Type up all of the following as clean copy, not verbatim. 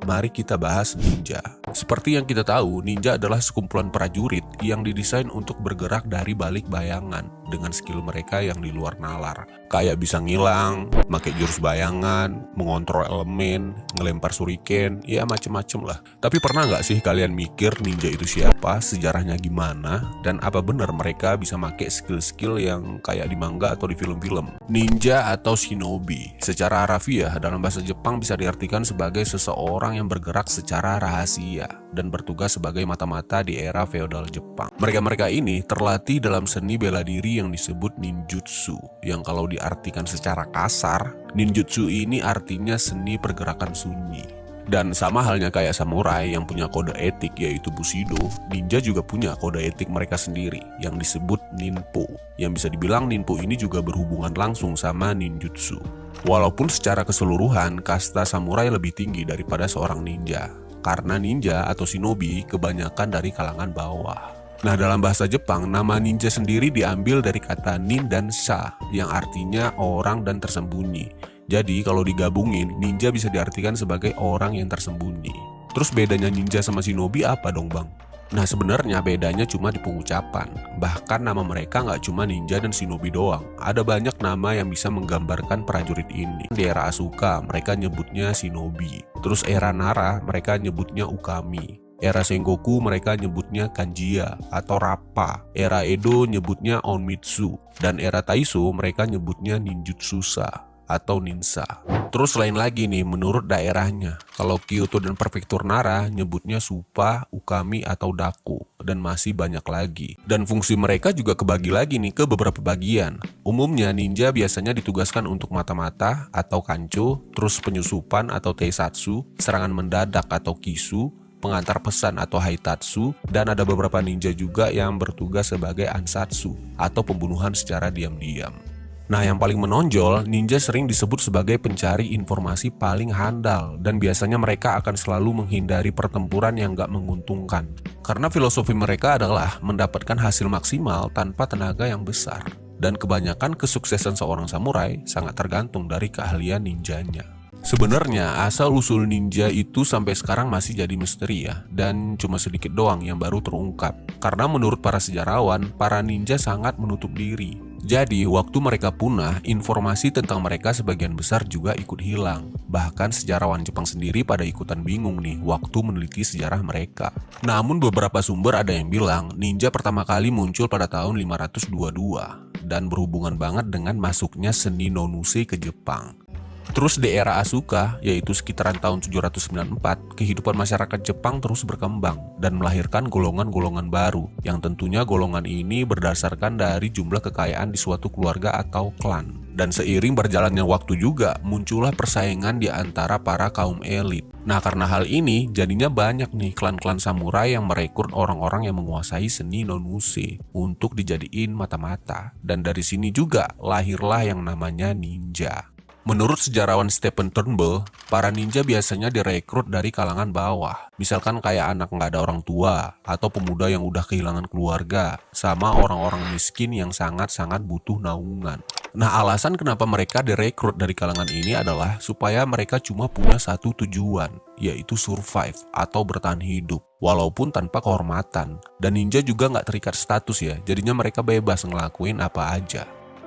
mari kita bahas ninja. Seperti yang kita tahu, ninja adalah sekumpulan prajurit yang didesain untuk bergerak dari balik bayangan dengan skill mereka yang di luar nalar. Kayak bisa ngilang, pakai jurus bayangan, mengontrol elemen, ngelempar shuriken, ya macem-macem lah. Tapi pernah nggak sih kalian mikir ninja itu siapa, sejarahnya gimana, dan apa benar mereka bisa pakai skill-skill yang kayak di manga atau di film-film? Ninja atau shinobi, secara harafiah dalam bahasa Jepang bisa diartikan sebagai seseorang yang bergerak secara rahasia dan bertugas sebagai mata-mata di era feodal Jepang. Mereka-mereka ini terlatih dalam seni bela diri yang disebut ninjutsu, yang kalau diartikan secara kasar, ninjutsu ini artinya seni pergerakan sunyi. Dan sama halnya kayak samurai yang punya kode etik yaitu bushido, ninja juga punya kode etik mereka sendiri yang disebut ninpo. Yang bisa dibilang ninpo ini juga berhubungan langsung sama ninjutsu. Walaupun secara keseluruhan kasta samurai lebih tinggi daripada seorang ninja, karena ninja atau shinobi kebanyakan dari kalangan bawah. Nah, dalam bahasa Jepang, nama ninja sendiri diambil dari kata nin dan sha yang artinya orang dan tersembunyi. Jadi kalau digabungin, ninja bisa diartikan sebagai orang yang tersembunyi. Terus bedanya ninja sama shinobi apa dong bang? Nah sebenarnya bedanya cuma di pengucapan. Bahkan nama mereka nggak cuma ninja dan shinobi doang. Ada banyak nama yang bisa menggambarkan prajurit ini. Di era Asuka mereka nyebutnya shinobi. Terus era Nara mereka nyebutnya ukami. Era Sengoku mereka nyebutnya kanjiya atau rappa. Era Edo nyebutnya onmitsu. Dan era Taisho mereka nyebutnya ninjutsusa atau ninsa. Terus lain lagi nih menurut daerahnya. Kalau Kyoto dan Prefektur Nara nyebutnya Suppa, Ukami atau Daku, dan masih banyak lagi. Dan fungsi mereka juga kebagi lagi nih ke beberapa bagian. Umumnya ninja biasanya ditugaskan untuk mata-mata atau kancho, terus penyusupan atau teisatsu, serangan mendadak atau kisu, pengantar pesan atau haitatsu, dan ada beberapa ninja juga yang bertugas sebagai ansatsu atau pembunuhan secara diam-diam. Nah, yang paling menonjol, ninja sering disebut sebagai pencari informasi paling handal dan biasanya mereka akan selalu menghindari pertempuran yang gak menguntungkan. Karena filosofi mereka adalah mendapatkan hasil maksimal tanpa tenaga yang besar. Dan kebanyakan kesuksesan seorang samurai sangat tergantung dari keahlian ninjanya. Sebenarnya asal-usul ninja itu sampai sekarang masih jadi misteri ya, dan cuma sedikit doang yang baru terungkap. Karena menurut para sejarawan, para ninja sangat menutup diri. Jadi, waktu mereka punah, informasi tentang mereka sebagian besar juga ikut hilang. Bahkan sejarawan Jepang sendiri pada ikutan bingung nih waktu meneliti sejarah mereka. Namun beberapa sumber ada yang bilang ninja pertama kali muncul pada tahun 522 dan berhubungan banget dengan masuknya seni nonuse ke Jepang. Terus di era Asuka, yaitu sekitaran tahun 794, kehidupan masyarakat Jepang terus berkembang dan melahirkan golongan-golongan baru, yang tentunya golongan ini berdasarkan dari jumlah kekayaan di suatu keluarga atau klan. Dan seiring berjalannya waktu juga, muncullah persaingan di antara para kaum elit. Nah, karena hal ini, jadinya banyak nih klan-klan samurai yang merekrut orang-orang yang menguasai seni nonuse untuk dijadiin mata-mata. Dan dari sini juga lahirlah yang namanya ninja. Menurut sejarawan Stephen Turnbull, para ninja biasanya direkrut dari kalangan bawah. Misalkan kayak anak nggak ada orang tua, atau pemuda yang udah kehilangan keluarga, sama orang-orang miskin yang sangat-sangat butuh naungan. Nah, alasan kenapa mereka direkrut dari kalangan ini adalah supaya mereka cuma punya satu tujuan, yaitu survive atau bertahan hidup, walaupun tanpa kehormatan. Dan ninja juga nggak terikat status ya, jadinya mereka bebas ngelakuin apa aja.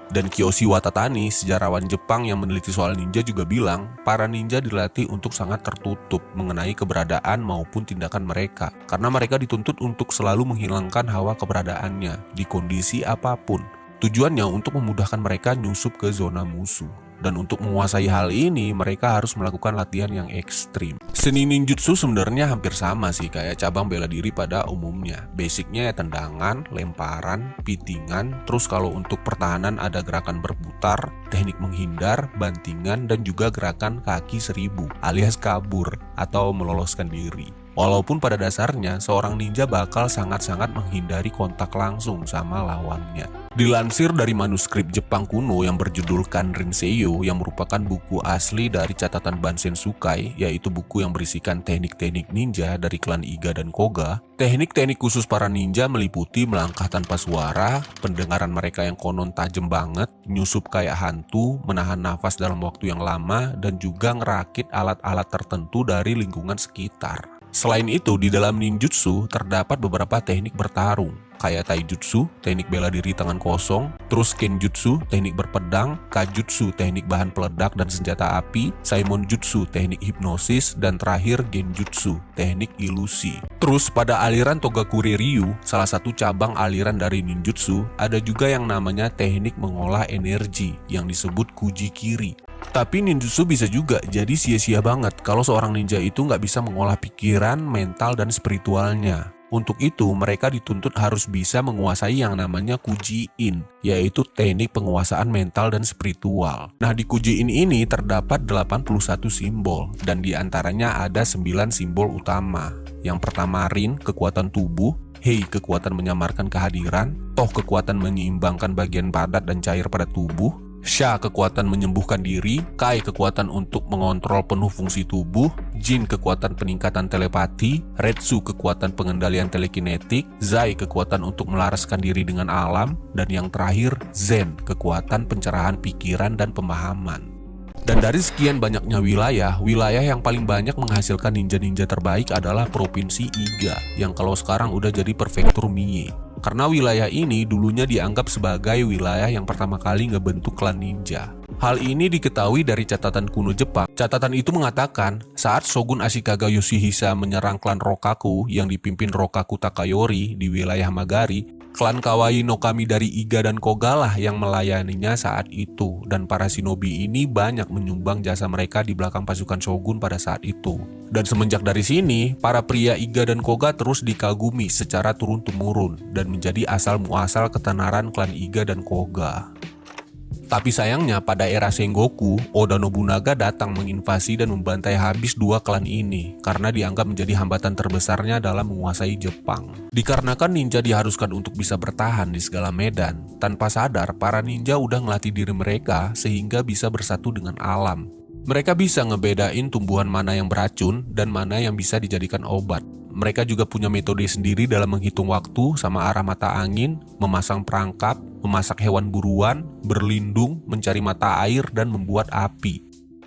Dan Kiyoshi Watatani, sejarawan Jepang yang meneliti soal ninja juga bilang, para ninja dilatih untuk sangat tertutup mengenai keberadaan maupun tindakan mereka. Karena mereka dituntut untuk selalu menghilangkan hawa keberadaannya di kondisi apapun. Tujuannya untuk memudahkan mereka nyusup ke zona musuh. Dan untuk menguasai hal ini, mereka harus melakukan latihan yang ekstrim. Seni ninjutsu sebenarnya hampir sama sih kayak cabang bela diri pada umumnya. Basicnya ya tendangan, lemparan, pitingan, terus kalau untuk pertahanan ada gerakan berputar, teknik menghindar, bantingan, dan juga gerakan kaki 1000 alias kabur atau meloloskan diri. Walaupun pada dasarnya seorang ninja bakal sangat-sangat menghindari kontak langsung sama lawannya. Dilansir dari manuskrip Jepang kuno yang berjudul Kanrin Seiyo yang merupakan buku asli dari catatan Bansen Shukai, yaitu buku yang berisikan teknik-teknik ninja dari klan Iga dan Koga. Teknik-teknik khusus para ninja meliputi melangkah tanpa suara, pendengaran mereka yang konon tajam banget, nyusup kayak hantu, menahan nafas dalam waktu yang lama, dan juga ngerakit alat-alat tertentu dari lingkungan sekitar. Selain itu, di dalam ninjutsu terdapat beberapa teknik bertarung, kayak taijutsu, teknik bela diri tangan kosong, terus kenjutsu, teknik berpedang, kajutsu, teknik bahan peledak dan senjata api, saimonjutsu, teknik hipnosis, dan terakhir genjutsu, teknik ilusi. Terus pada aliran Togakure Ryu, salah satu cabang aliran dari ninjutsu, ada juga yang namanya teknik mengolah energi yang disebut kujikiri. Tapi ninjutsu bisa juga jadi sia-sia banget kalau seorang ninja itu nggak bisa mengolah pikiran, mental, dan spiritualnya. Untuk itu, mereka dituntut harus bisa menguasai yang namanya Kuji-in, yaitu teknik penguasaan mental dan spiritual. Nah, di Kuji-in ini terdapat 81 simbol, dan diantaranya ada 9 simbol utama. Yang pertama Rin, kekuatan tubuh, Hei, kekuatan menyamarkan kehadiran, Toh, kekuatan menyeimbangkan bagian padat dan cair pada tubuh, Sha, kekuatan menyembuhkan diri, Kai, kekuatan untuk mengontrol penuh fungsi tubuh, Jin, kekuatan peningkatan telepati, Retsu, kekuatan pengendalian telekinetik, Zai, kekuatan untuk melaraskan diri dengan alam, dan yang terakhir, Zen, kekuatan pencerahan pikiran dan pemahaman. Dan dari sekian banyaknya wilayah yang paling banyak menghasilkan ninja-ninja terbaik adalah Provinsi Iga, yang kalau sekarang udah jadi Prefektur Mie. Karena wilayah ini dulunya dianggap sebagai wilayah yang pertama kali ngebentuk klan ninja. Hal ini diketahui dari catatan kuno Jepang. Catatan itu mengatakan, saat Shogun Ashikaga Yoshihisa menyerang klan Rokaku yang dipimpin Rokaku Takayori di wilayah Magari, klan Kawaii no Kami dari Iga dan Koga lah yang melayaninya saat itu, dan para shinobi ini banyak menyumbang jasa mereka di belakang pasukan Shogun pada saat itu. Dan semenjak dari sini, para pria Iga dan Koga terus dikagumi secara turun-temurun dan menjadi asal-muasal ketenaran klan Iga dan Koga. Tapi sayangnya pada era Sengoku, Oda Nobunaga datang menginvasi dan membantai habis dua klan ini karena dianggap menjadi hambatan terbesarnya dalam menguasai Jepang. Dikarenakan ninja diharuskan untuk bisa bertahan di segala medan, tanpa sadar para ninja udah ngelatih diri mereka sehingga bisa bersatu dengan alam. Mereka bisa ngebedain tumbuhan mana yang beracun dan mana yang bisa dijadikan obat. Mereka juga punya metode sendiri dalam menghitung waktu sama arah mata angin, memasang perangkap, memasak hewan buruan, berlindung, mencari mata air, dan membuat api.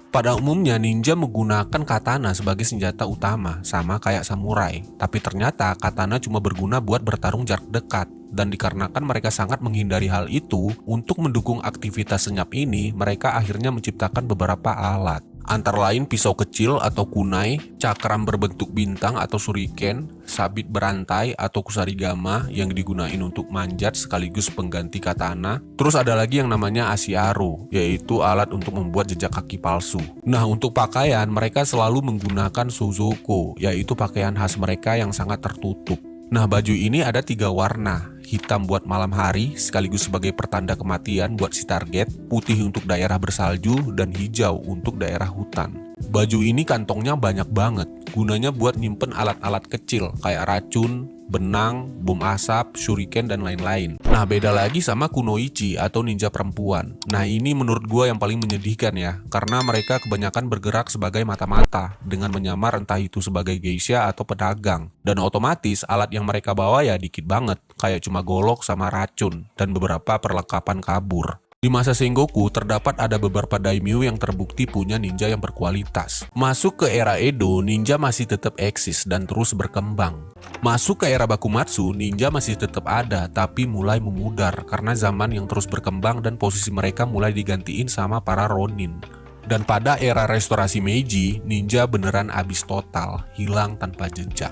Pada umumnya ninja menggunakan katana sebagai senjata utama, sama kayak samurai. Tapi ternyata katana cuma berguna buat bertarung jarak dekat. Dan dikarenakan mereka sangat menghindari hal itu, untuk mendukung aktivitas senyap ini, mereka akhirnya menciptakan beberapa alat. Antara lain pisau kecil atau kunai, cakram berbentuk bintang atau shuriken, sabit berantai atau kusarigama yang digunain untuk manjat sekaligus pengganti katana. Terus ada lagi yang namanya asiaru, yaitu alat untuk membuat jejak kaki palsu. Nah, untuk pakaian mereka selalu menggunakan suzoko, yaitu pakaian khas mereka yang sangat tertutup. Nah, baju ini ada 3 warna, hitam buat malam hari sekaligus sebagai pertanda kematian buat si target, putih untuk daerah bersalju, dan hijau untuk daerah hutan. Baju ini kantongnya banyak banget, gunanya buat nyimpen alat-alat kecil kayak racun, benang, bom asap, shuriken, dan lain-lain. Nah, beda lagi sama kunoichi atau ninja perempuan. Nah, ini menurut gua yang paling menyedihkan ya, karena mereka kebanyakan bergerak sebagai mata-mata dengan menyamar entah itu sebagai geisha atau pedagang. Dan otomatis alat yang mereka bawa ya dikit banget, kayak cuma golok sama racun dan beberapa perlengkapan kabur. Di masa Sengoku, terdapat ada beberapa daimyo yang terbukti punya ninja yang berkualitas. Masuk ke era Edo, ninja masih tetap eksis dan terus berkembang. Masuk ke era Bakumatsu, ninja masih tetap ada, tapi mulai memudar karena zaman yang terus berkembang dan posisi mereka mulai digantiin sama para ronin. Dan pada era restorasi Meiji, ninja beneran abis total, hilang tanpa jejak.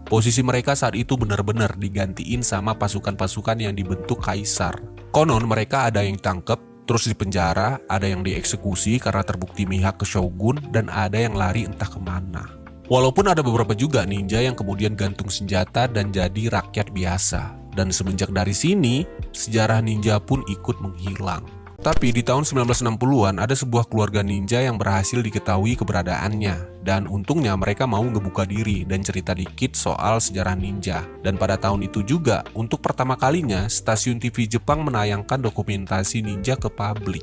Posisi mereka saat itu benar-benar digantiin sama pasukan-pasukan yang dibentuk kaisar. Konon mereka ada yang ditangkep, terus dipenjara, ada yang dieksekusi karena terbukti mihak ke shogun, dan ada yang lari entah kemana. Walaupun ada beberapa juga ninja yang kemudian gantung senjata dan jadi rakyat biasa. Dan semenjak dari sini, sejarah ninja pun ikut menghilang. Tapi di tahun 1960-an ada sebuah keluarga ninja yang berhasil diketahui keberadaannya. Dan untungnya mereka mau ngebuka diri dan cerita dikit soal sejarah ninja. Dan pada tahun itu juga, untuk pertama kalinya, stasiun TV Jepang menayangkan dokumentasi ninja ke publik.